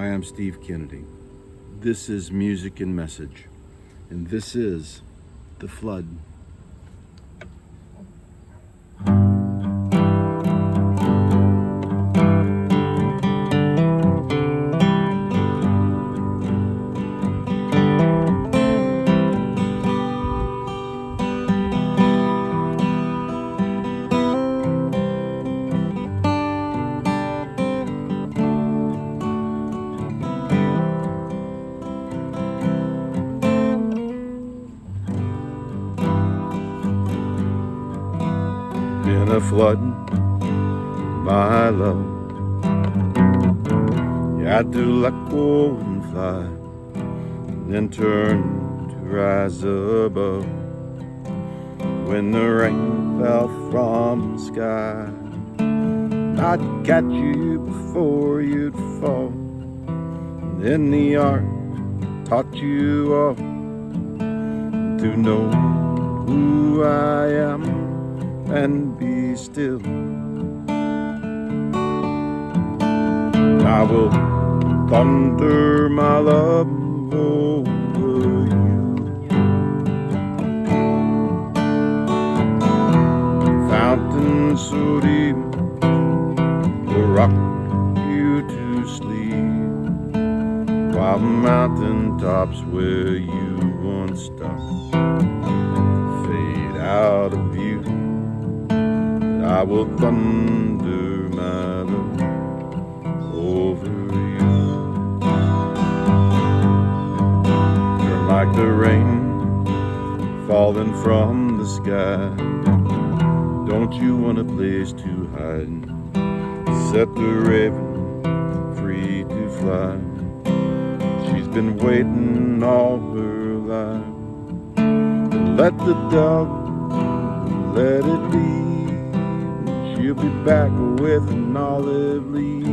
Hi, I'm Steve Kennedy. This is Music and Message, and this is The Flood. In a flood, my love, you had to let go and fly, and then turn to rise above. When the rain fell from the sky, I'd catch you before you'd fall. And then the art taught you all to know who I am and be still. I will thunder my love over you. Fountain so deep will rock you to sleep, while mountain tops where you once stopped fade out of view. I will thunder my love over you. You're like the rain falling from the sky. Don't you want a place to hide? Set the raven free to fly. She's been waiting all her life. Let the dove let it be. She'll be back with an olive leaf.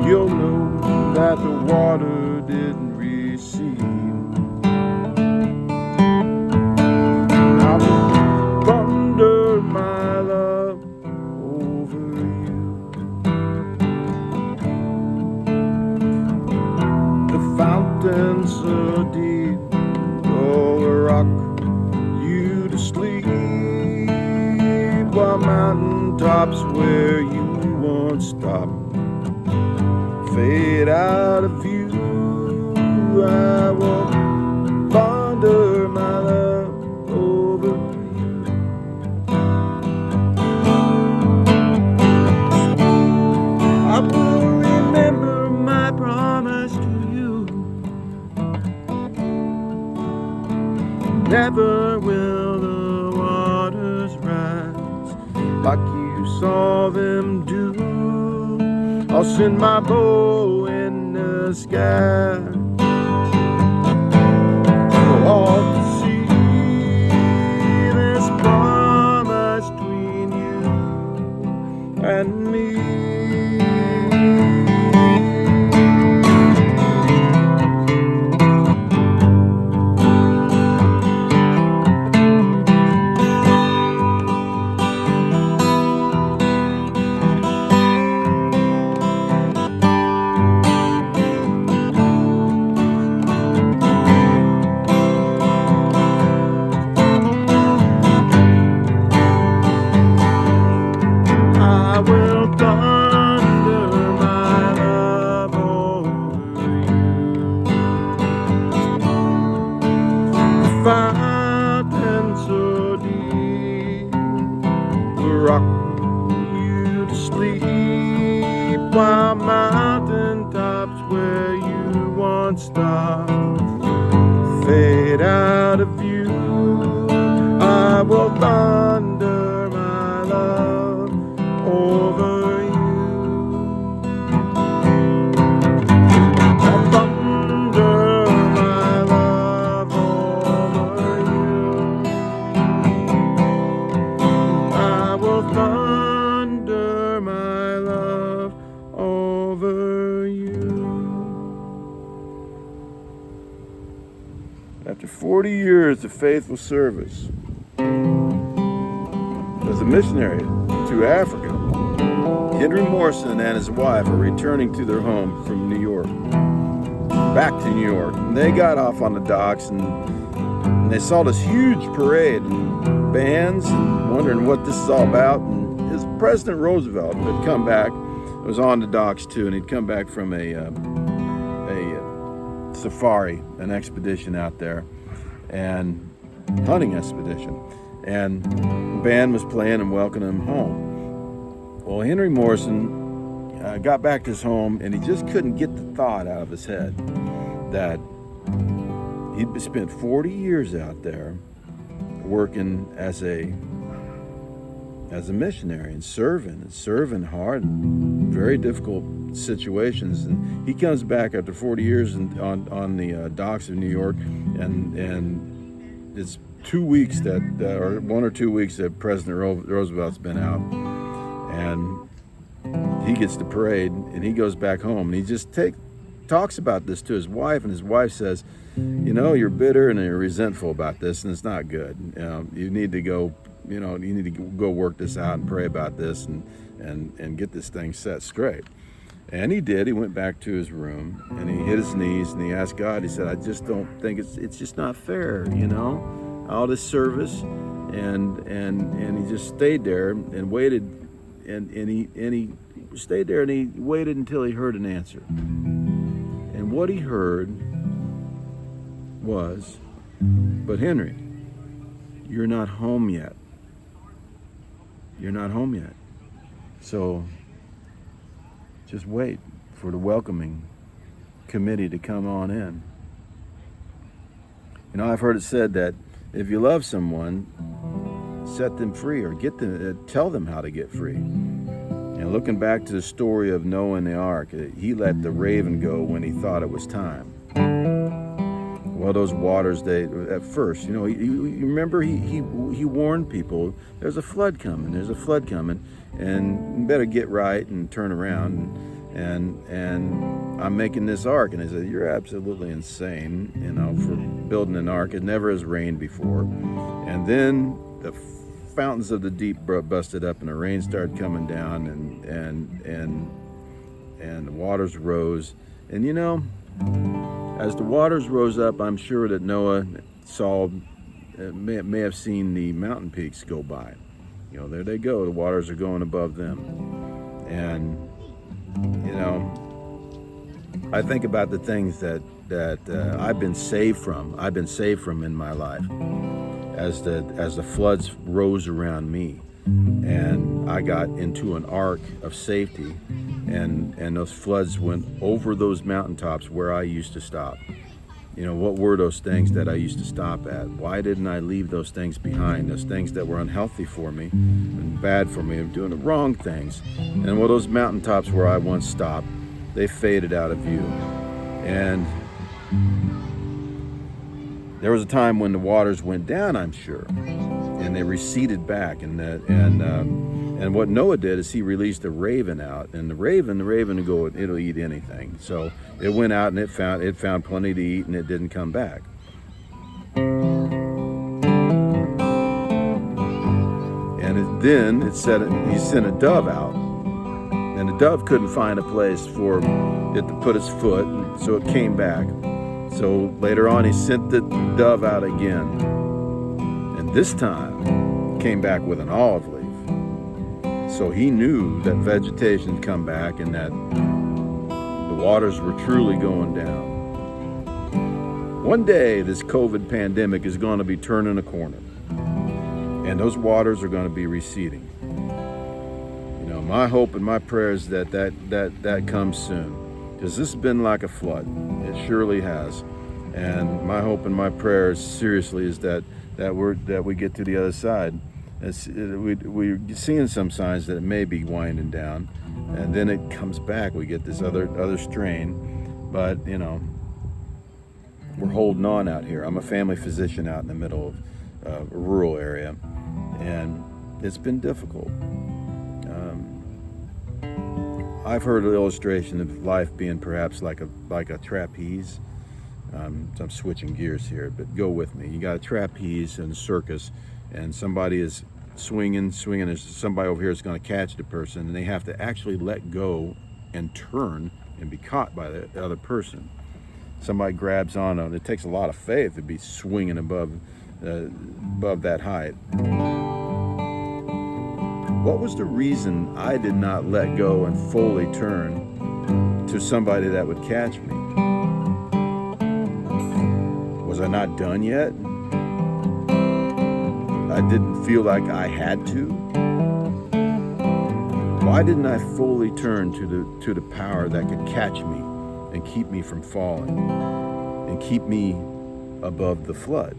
You'll know that the water didn't recede. I will thunder my love over you. The fountain so deep will rock you to sleep, while mountain tops where you once stopped fade out of view. I will thunder my love over you. I will remember my promise to you. Never will the waters rise like you saw them do. I'll send my bow in the sky for all to see this promise between you and me. I will thunder my love over you. The fountain so deep will rock you to sleep, while mountain tops where you once stopped fade out of view. I will thunder my love over you. I'll thunder my love over you. I will thunder my love over you. After 40 years of faithful service as a missionary to Africa, Henry Morrison and his wife are returning to their home from New York, back to New York. And they got off on the docks and they saw this huge parade and bands and wondering what this is all about. And his President Roosevelt had come back, was on the docks too, and he'd come back from a safari, an expedition out there, and hunting expedition. And the band was playing and welcoming him home. Well, Henry Morrison got back to his home, and he just couldn't get the thought out of his head that he'd spent 40 years out there working as a missionary and serving hard in very difficult situations. And he comes back after 40 years on the docks of New York, and it's 2 weeks or 1 or 2 weeks that President Roosevelt's been out, and he gets the parade, and he goes back home, and he just talks about this to his wife, and his wife says, you know, you're bitter and you're resentful about this, and it's not good. You need to go, go work this out and pray about this and get this thing set straight. And he did. He went back to his room and he hit his knees and he asked God. He said, I just don't think it's just not fair, all this service, and he just stayed there and waited, and he stayed there and he waited until he heard an answer. And what he heard was, but Henry, you're not home yet. You're not home yet. So just wait for the welcoming committee to come on in. I've heard it said that if you love someone, set them free, or tell them how to get free. Looking back to the story of Noah and the ark, he let the raven go when he thought it was time. Well, those waters, at first, you remember he warned people, there's a flood coming, and you better get right and turn around, and I'm making this ark. And they said, you're absolutely insane, for building an ark. It never has rained before. And then the fountains of the deep busted up, and the rain started coming down, and the waters rose. And as the waters rose up, I'm sure that Noah may have seen the mountain peaks go by. There they go. The waters are going above them. And, I think about the things that I've been saved from. I've been saved from in my life as the floods rose around me. And I got into an ark of safety, and those floods went over those mountaintops where I used to stop. What were those things that I used to stop at? Why didn't I leave those things behind? Those things that were unhealthy for me and bad for me, of doing the wrong things. And those mountaintops where I once stopped, they faded out of view. And there was a time when the waters went down, I'm sure, and they receded back. And what Noah did is he released a raven out, and the raven would go, it'll eat anything. So it went out and it found plenty to eat, and it didn't come back. And then he sent a dove out, and the dove couldn't find a place for it to put its foot, so it came back. So later on, he sent the dove out again, and this time came back with an olive leaf. So he knew that vegetation had come back and that the waters were truly going down. One day, this COVID pandemic is going to be turning a corner, and those waters are going to be receding. My hope and my prayer is that comes soon, because this has been like a flood. It surely has. And my hope and my prayer seriously is that we get to the other side. We're seeing some signs that it may be winding down, and then it comes back. We get this other strain, but we're holding on out here. I'm a family physician out in the middle of a rural area, and it's been difficult. I've heard an illustration of life being perhaps like a trapeze. So I'm switching gears here, but go with me. You got a trapeze and a circus, and somebody is swinging. There's somebody over here that's going to catch the person, and they have to actually let go and turn and be caught by the other person. Somebody grabs on it. It takes a lot of faith to be swinging above that height. What was the reason I did not let go and fully turn to somebody that would catch me? Was I not done yet? I didn't feel like I had to. Why didn't I fully turn to the power that could catch me and keep me from falling and keep me above the flood?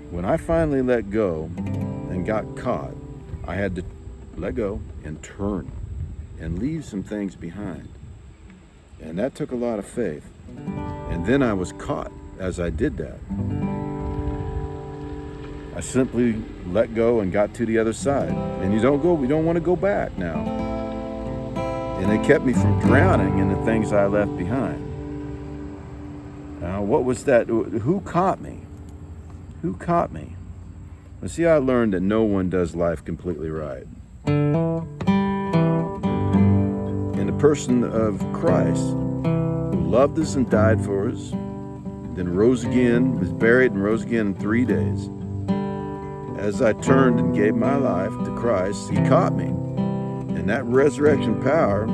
When I finally let go and got caught, I had to let go and turn and leave some things behind. And that took a lot of faith. And then I was caught as I did that. I simply let go and got to the other side. And we don't want to go back now. And it kept me from drowning in the things I left behind. Now, what was that? Who caught me? Who caught me? Well, see, I learned that no one does life completely right. In the person of Christ, who loved us and died for us, then rose again, was buried and rose again in 3 days. As I turned and gave my life to Christ, he caught me. And that resurrection power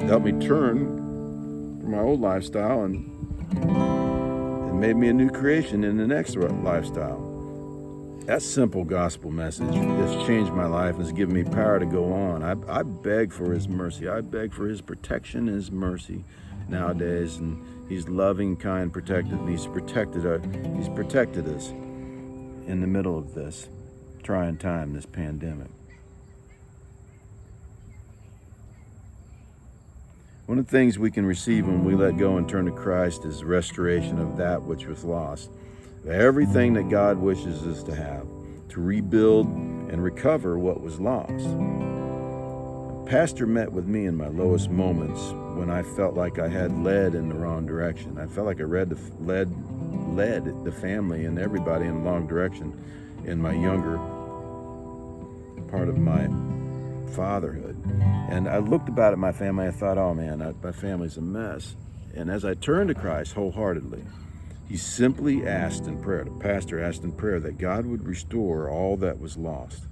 helped me turn from my old lifestyle and made me a new creation in the next lifestyle. That simple gospel message has changed my life and has given me power to go on. I beg for his mercy. I beg for his protection and his mercy nowadays. And he's loving, kind, protected, and he's protected us in the middle of this trying time, this pandemic. One of the things we can receive when we let go and turn to Christ is restoration of that which was lost. Everything that God wishes us to have, to rebuild and recover what was lost. A pastor met with me in my lowest moments when I felt like I had led in the wrong direction. I felt like I led the family and everybody in the wrong direction in my younger part of my fatherhood. And I looked about at my family, I thought, oh man, my family's a mess. And as I turned to Christ wholeheartedly, he simply asked in prayer, the pastor asked in prayer that God would restore all that was lost,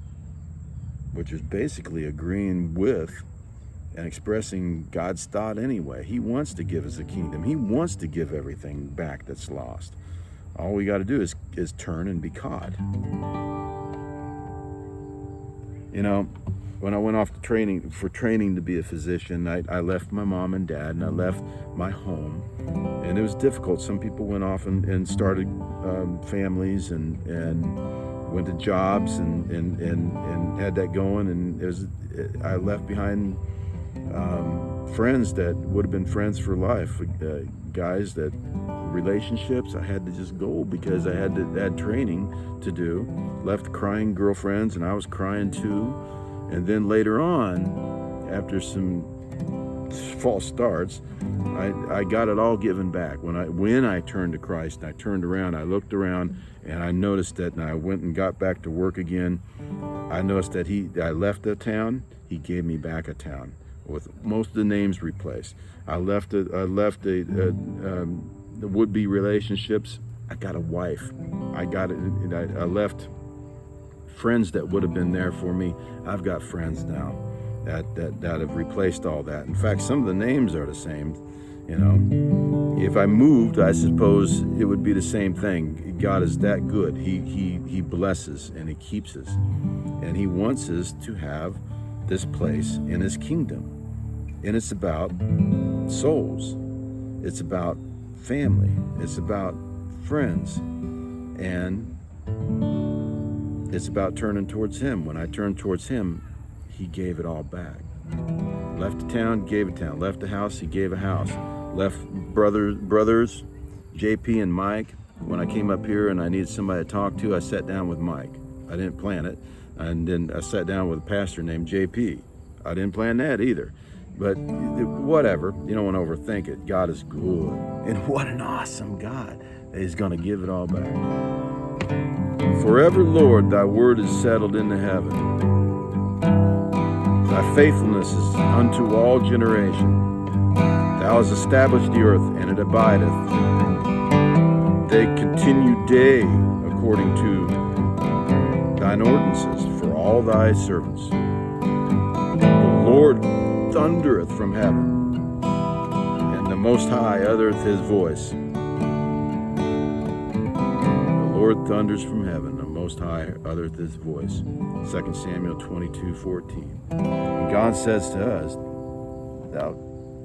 which is basically agreeing with and expressing God's thought anyway. He wants to give us a kingdom. He wants to give everything back that's lost. All we got to do is turn and be caught. You know, when I went off to training to be a physician, I left my mom and dad, and I left my home, and it was difficult. Some people went off and started families and went to jobs and had that going, and I left behind friends that would have been friends for life, guys that relationships I had to just go because I had training to do. Left crying girlfriends, and I was crying too. And then later on, after some false starts, I got it all given back. When I turned to Christ, and I turned around, I looked around, and I noticed that, and I went and got back to work again. I noticed that I left a town, he gave me back a town with most of the names replaced. I left the would-be relationships. I got a wife. I left friends that would have been there for me. I've got friends now that have replaced all that. In fact, some of the names are the same. You know, if I moved, I suppose it would be the same thing. God is that good. He blesses and he keeps us, and he wants us to have this place in his kingdom. And it's about souls. It's about family. It's about friends, and it's about turning towards him. When I turned towards him, he gave it all back. Left a town, gave a town. Left a house, he gave a house. Left brothers, JP and Mike. When I came up here and I needed somebody to talk to, I sat down with Mike. I didn't plan it. And then I sat down with a pastor named JP. I didn't plan that either. But whatever, you don't want to overthink it. God is good. And what an awesome God He's going to give it all back. Forever, Lord, thy word is settled in the heaven. Thy faithfulness is unto all generation. Thou hast established the earth, and it abideth. They continue day according to thine ordinances for all thy servants. The Lord thundereth from heaven, and the Most High uttereth his voice. The Lord thunders from heaven, the Most High uttereth his voice. 2 Samuel 22:14. And God says to us, thou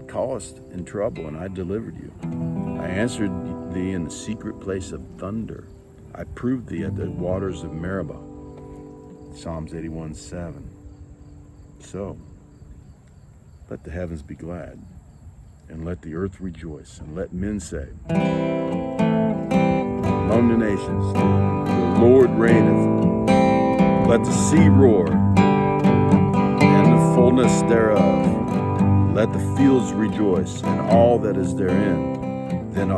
callest in trouble, and I delivered you. I answered thee in the secret place of thunder. I proved thee at the waters of Meribah. Psalms 81:7. So, let the heavens be glad, and let the earth rejoice, and let men say, among the nations, the Lord reigneth. Let the sea roar, and the fullness thereof. Let the fields rejoice, and all that is therein. Then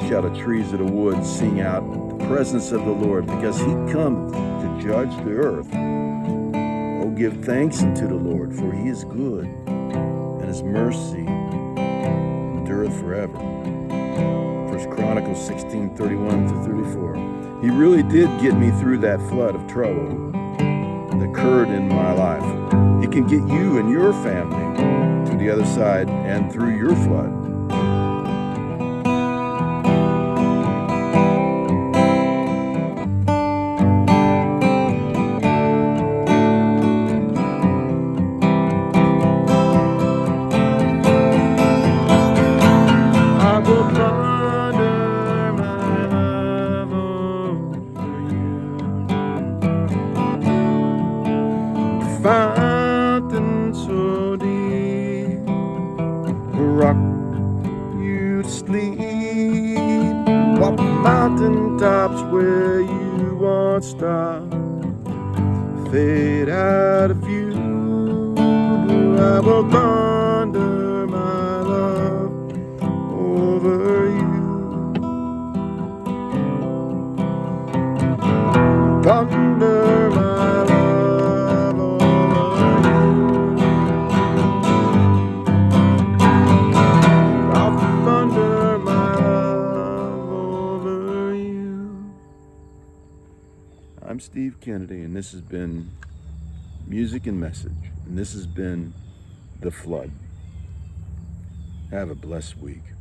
shall the trees of the wood sing out the presence of the Lord, because he cometh to judge the earth. O give thanks unto the Lord, for he is good, and his mercy endureth forever. 1 Chronicles 16:31-34. He really did get me through that flood of trouble that occurred in my life. He can get you and your family to the other side and through your flood. Fountain so deep, rock you to sleep. Walk mountain tops where you once stopped, fade out of view. I will thunder my love over you. Thunder my I'm Steve Kennedy, and this has been Music and Message, and this has been The Flood. Have a blessed week.